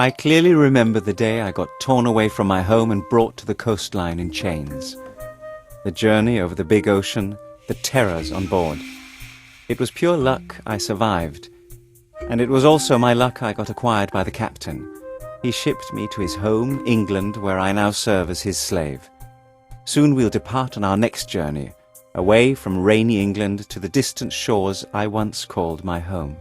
I clearly remember the day I got torn away from my home and brought to the coastline in chains. The journey over the big ocean, the terrors on board. It was pure luck I survived, and it was also my luck I got acquired by the captain. He shipped me to his home, England, where I now serve as his slave. Soon we'll depart on our next journey, away from rainy England to the distant shores I once called my home.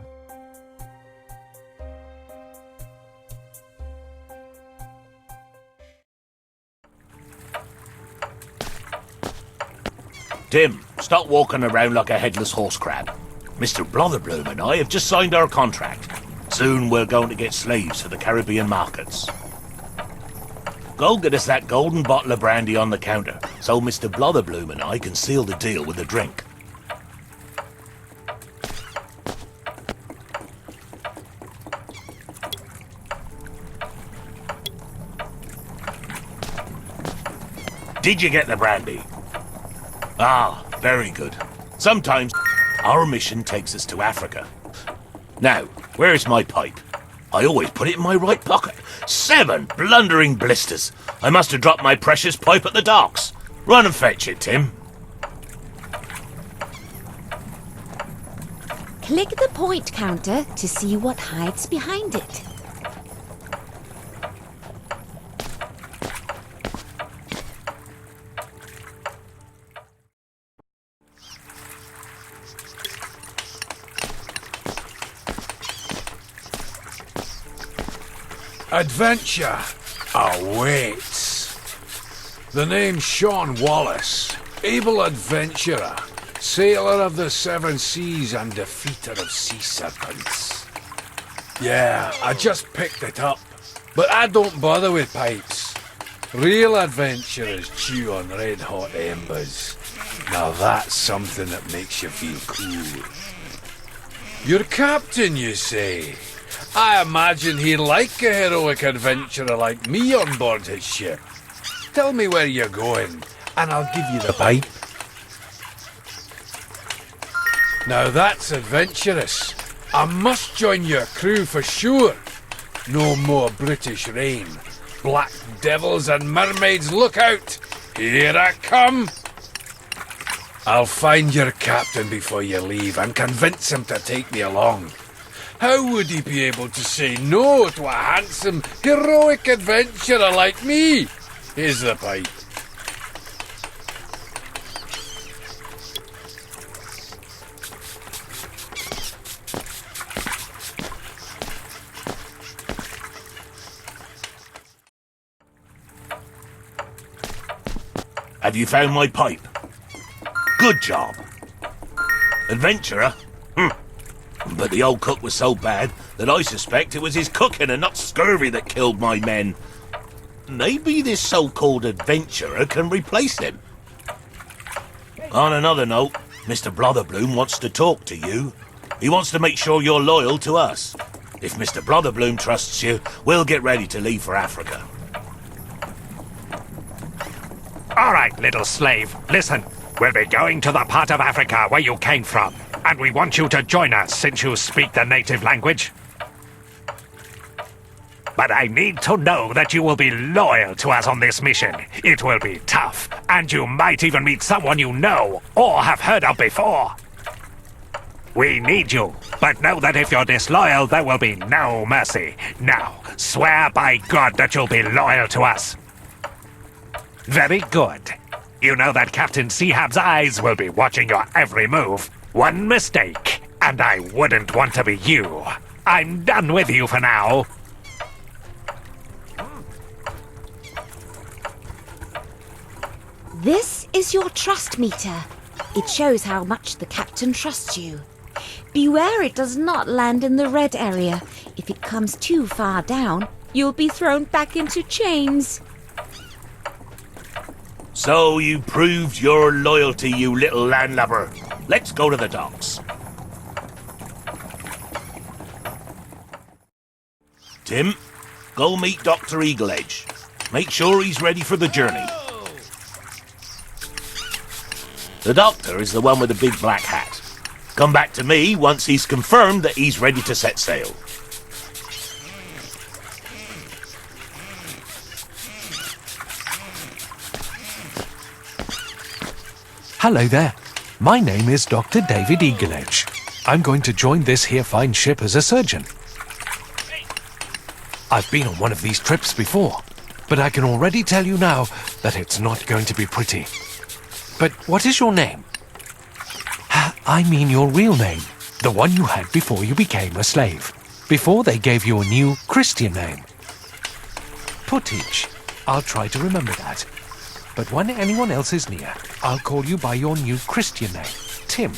Tim, stop walking around like a headless horse crab. Mr. Blotherbloom and I have just signed our contract. Soon we're going to get slaves to the Caribbean markets. Go get us that golden bottle of brandy on the counter, so Mr. Blotherbloom and I can seal the deal with a drink. Did you get the brandy? Ah, very good. Sometimes our mission takes us to Africa. Now, where's my pipe? I always put it in my right pocket. 7 blundering blisters. I must have dropped my precious pipe at the docks. Run and fetch it, Tim. Click the point counter to see what hides behind it. Adventure awaits. The name's Sean Wallace, able adventurer, sailor of the 7 seas and defeater of sea serpents. Yeah, I just picked it up, but I don't bother with pipes. Real adventurers chew on red-hot embers. Now that's something that makes you feel cool. Your captain, you say? I imagine he'd like a heroic adventurer like me on board his ship. Tell me where you're going, and I'll give you the pipe. Now that's adventurous. I must join your crew for sure. No more British rain. Black devils and mermaids, look out! Here I come! I'll find your captain before you leave and convince him to take me along. How would he be able to say no to a handsome, heroic adventurer like me? Here's the pipe. Have you found my pipe? Good job. Adventurer? But the old cook was so bad that I suspect it was his cooking and not scurvy that killed my men. Maybe this so-called adventurer can replace him. On another note, Mr. Blotherbloom wants to talk to you. He wants to make sure you're loyal to us. If Mr. Blotherbloom trusts you, we'll get ready to leave for Africa. All right, little slave, listen. We'll be going to the part of Africa where you came from, and we want you to join us since you speak the native language. But I need to know that you will be loyal to us on this mission. It will be tough, and you might even meet someone you know or have heard of before. We need you, but know that if you're disloyal, there will be no mercy. Now, swear by God that you'll be loyal to us. Very good. You know that Captain Seahab's eyes will be watching your every move. One mistake, and I wouldn't want to be you. I'm done with you for now. This is your trust meter. It shows how much the captain trusts you. Beware it does not land in the red area. If it comes too far down, you'll be thrown back into chains. So you proved your loyalty, you little landlubber. Let's go to the docks. Tim, go meet Dr. Eagleedge. Make sure he's ready for the journey. The doctor is the one with the big black hat. Come back to me once he's confirmed that he's ready to set sail. Hello there. My name is Dr. David Eagledge. I'm going to join this here fine ship as a surgeon. I've been on one of these trips before, but I can already tell you now that it's not going to be pretty. But what is your name? I mean your real name, the one you had before you became a slave, before they gave you a new Christian name. Puttidge. I'll try to remember that. But when anyone else is near, I'll call you by your new Christian name, Tim.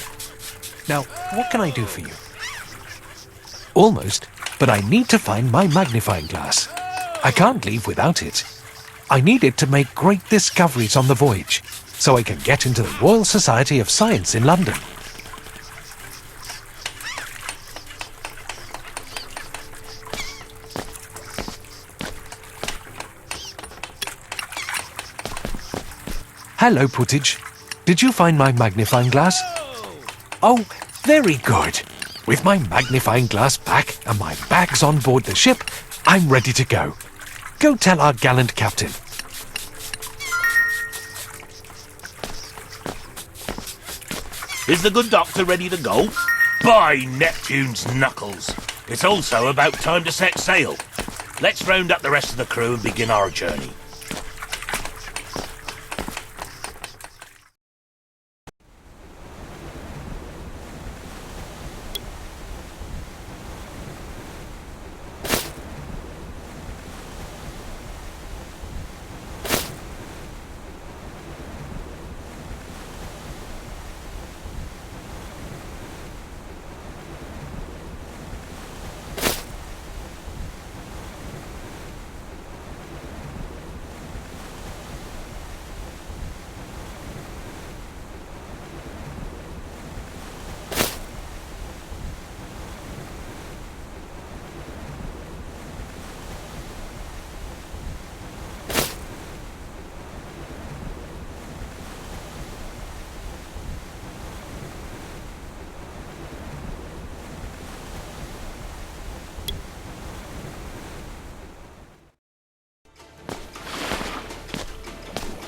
Now, what can I do for you? Almost, but I need to find my magnifying glass. I can't leave without it. I need it to make great discoveries on the voyage, so I can get into the Royal Society of Science in London. Hello, Puttidge. Did you find my magnifying glass? Oh, very good. With my magnifying glass back and my bags on board the ship, I'm ready to go. Go tell our gallant captain. Is the good doctor ready to go? By Neptune's knuckles! It's also about time to set sail. Let's round up the rest of the crew and begin our journey.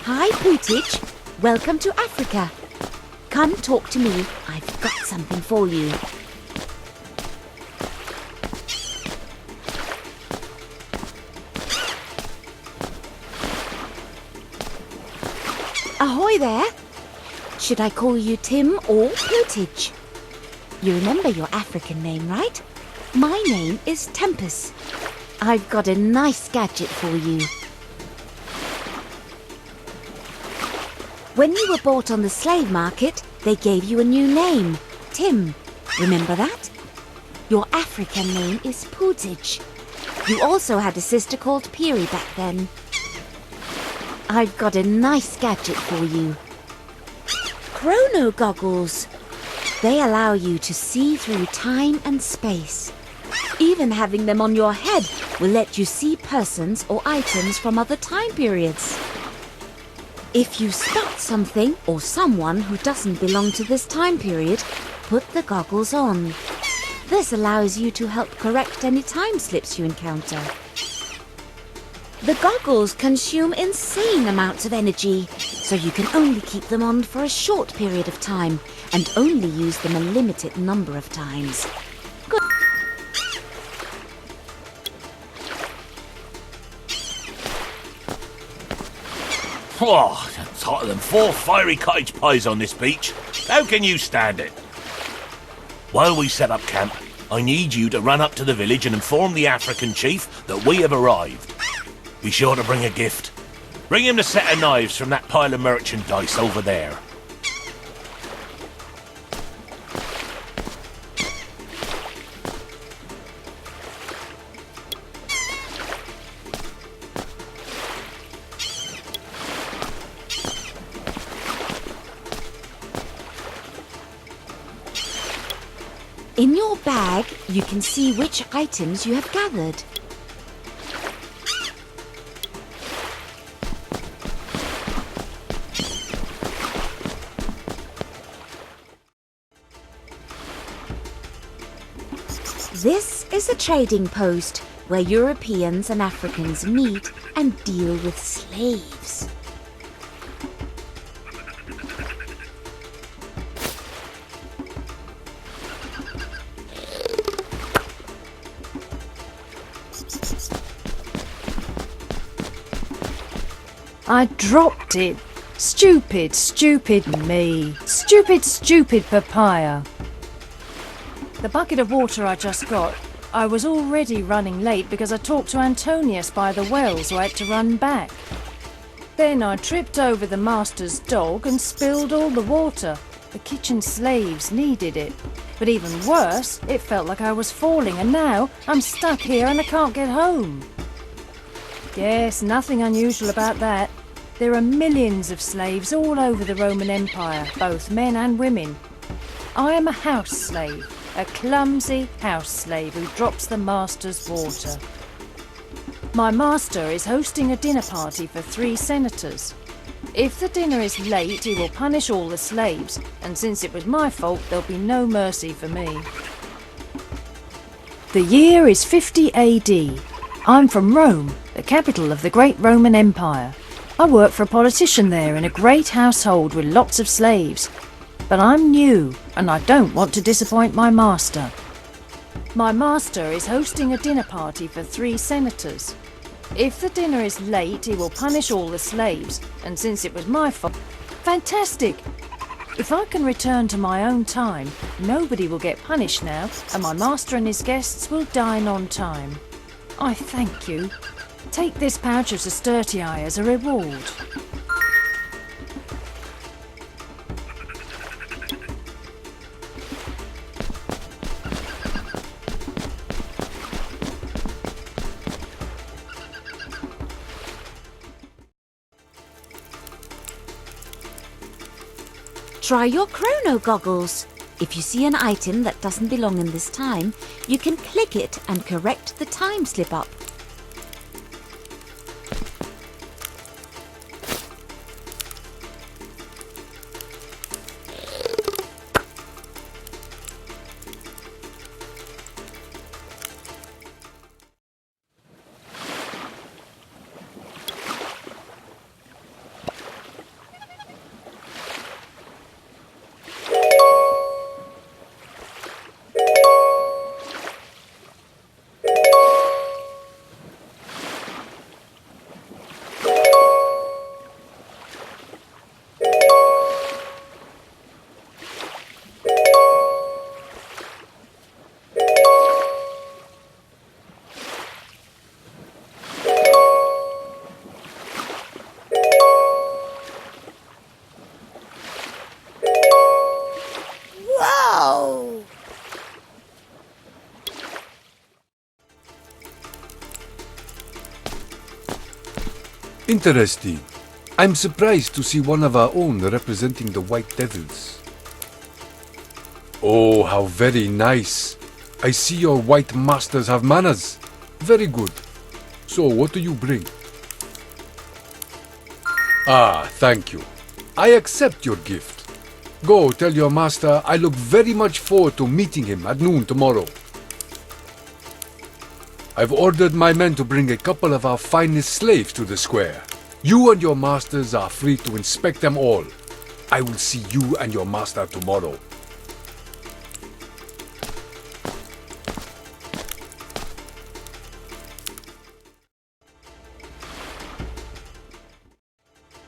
Hi, Puttidge. Welcome to Africa. Come talk to me. I've got something for you. Ahoy there. Should I call you Tim or Puttidge? You remember your African name, right? My name is Tempest. I've got a nice gadget for you. When you were bought on the slave market, they gave you a new name, Tim. Remember that? Your African name is Puttidge. You also had a sister called Piri back then. I've got a nice gadget for you. Chrono goggles. They allow you to see through time and space. Even having them on your head will let you see persons or items from other time periods. If you spot something or someone who doesn't belong to this time period, put the goggles on. This allows you to help correct any time slips you encounter. The goggles consume insane amounts of energy, so you can only keep them on for a short period of time and only use them a limited number of times. Good. Oh, it's hotter than 4 fiery cottage pies on this beach. How can you stand it? While we set up camp, I need you to run up to the village and inform the African chief that we have arrived. Be sure to bring a gift. Bring him the set of knives from that pile of merchandise over there. In your bag, you can see which items you have gathered. This is a trading post where Europeans and Africans meet and deal with slaves. I dropped it. Stupid, stupid me. Stupid, stupid papaya. The bucket of water I just got, I was already running late because I talked to Antonius by the well, so I had to run back. Then I tripped over the master's dog and spilled all the water. The kitchen slaves needed it. But even worse, it felt like I was falling, and now I'm stuck here and I can't get home. Yes, nothing unusual about that. There are millions of slaves all over the Roman Empire, both men and women. I am a house slave, a clumsy house slave who drops the master's water. My master is hosting a dinner party for 3 senators. If the dinner is late, he will punish all the slaves, and since it was my fault, there'll be no mercy for me. The year is 50 AD. I'm from Rome, the capital of the great Roman Empire. I work for a politician there in a great household with lots of slaves. But I'm new, and I don't want to disappoint my master. My master is hosting a dinner party for 3 senators. If the dinner is late, he will punish all the slaves, and since it was my fault... Fantastic! If I can return to my own time, nobody will get punished now, and my master and his guests will dine on time. I thank you. Take this pouch of sestertii as a reward. Try your chrono goggles. If you see an item that doesn't belong in this time, you can click it and correct the time slip up. Interesting. I'm surprised to see one of our own representing the White Devils. Oh, how very nice. I see your white masters have manners. Very good. So, what do you bring? Ah, thank you. I accept your gift. Go tell your master I look very much forward to meeting him at noon tomorrow. I've ordered my men to bring a couple of our finest slaves to the square. You and your masters are free to inspect them all. I will see you and your master tomorrow.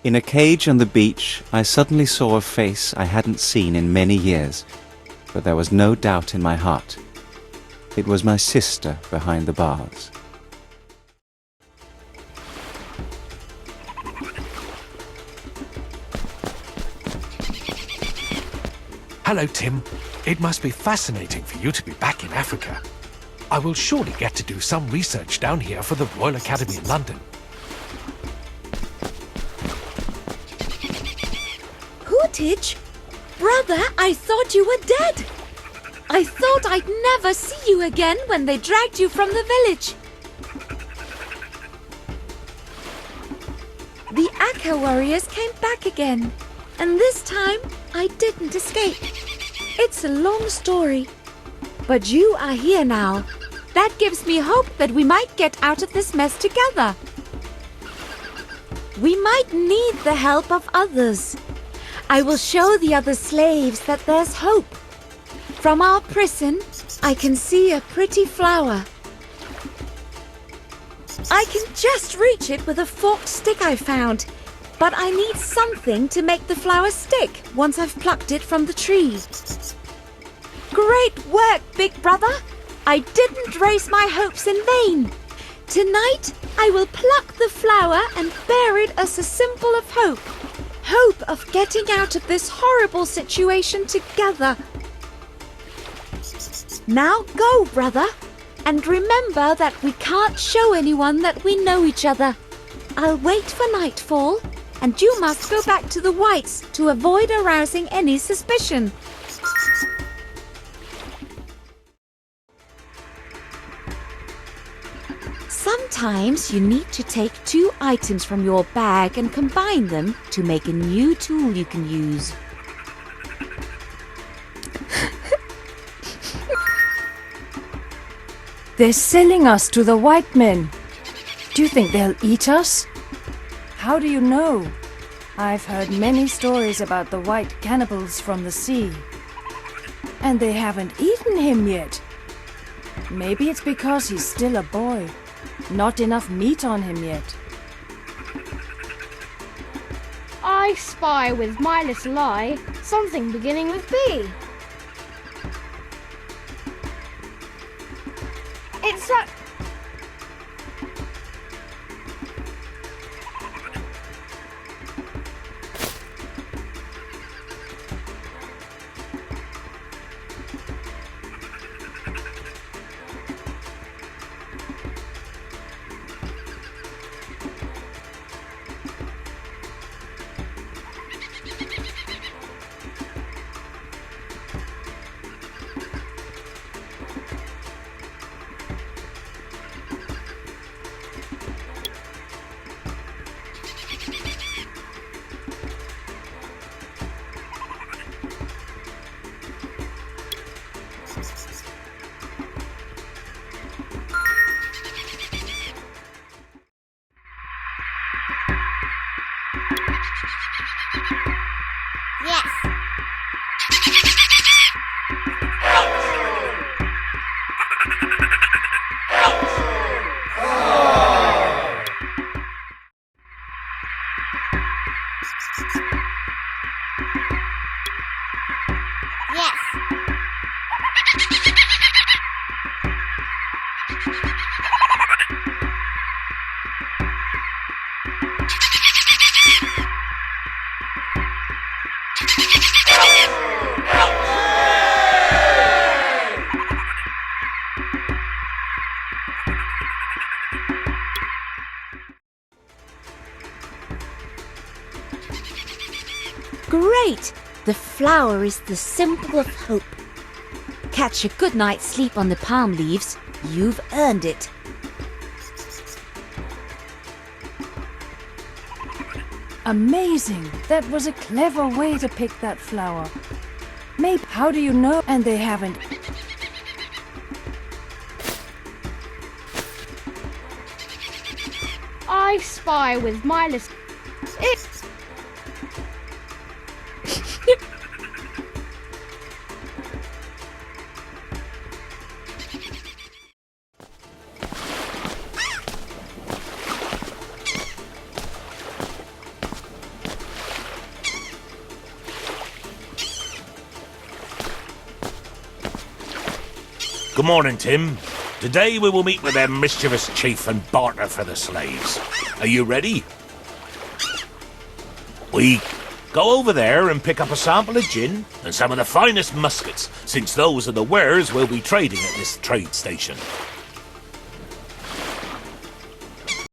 In a cage on the beach, I suddenly saw a face I hadn't seen in many years, but there was no doubt in my heart. It was my sister behind the bars. Hello, Tim. It must be fascinating for you to be back in Africa. I will surely get to do some research down here for the Royal Academy in London. Hootage? Brother, I thought you were dead. I thought I'd never see you again when they dragged you from the village. The Akka warriors came back again, and this time I didn't escape. It's a long story, but you are here now. That gives me hope that we might get out of this mess together. We might need the help of others. I will show the other slaves that there's hope. From our prison, I can see a pretty flower. I can just reach it with a forked stick I found. But I need something to make the flower stick once I've plucked it from the tree. Great work, big brother! I didn't raise my hopes in vain. Tonight, I will pluck the flower and bear it as a symbol of hope. Hope of getting out of this horrible situation together. Now go, brother. And remember that we can't show anyone that we know each other. I'll wait for nightfall, and you must go back to the Whites to avoid arousing any suspicion. Sometimes you need to take 2 items from your bag and combine them to make a new tool you can use. They're selling us to the white men. Do you think they'll eat us? How do you know? I've heard many stories about the white cannibals from the sea. And they haven't eaten him yet. Maybe it's because he's still a boy. Not enough meat on him yet. I spy with my little eye something beginning with B. It's that... Yes. Yes. Great! The flower is the symbol of hope. Catch a good night's sleep on the palm leaves. You've earned it. Amazing! That was a clever way to pick that flower. Maybe, how do you know? And they haven't. I spy with my little... It's... Good morning, Tim. Today we will meet with their mischievous chief and barter for the slaves. Are you ready? We go over there and pick up a sample of gin and some of the finest muskets, since those are the wares we'll be trading at this trade station.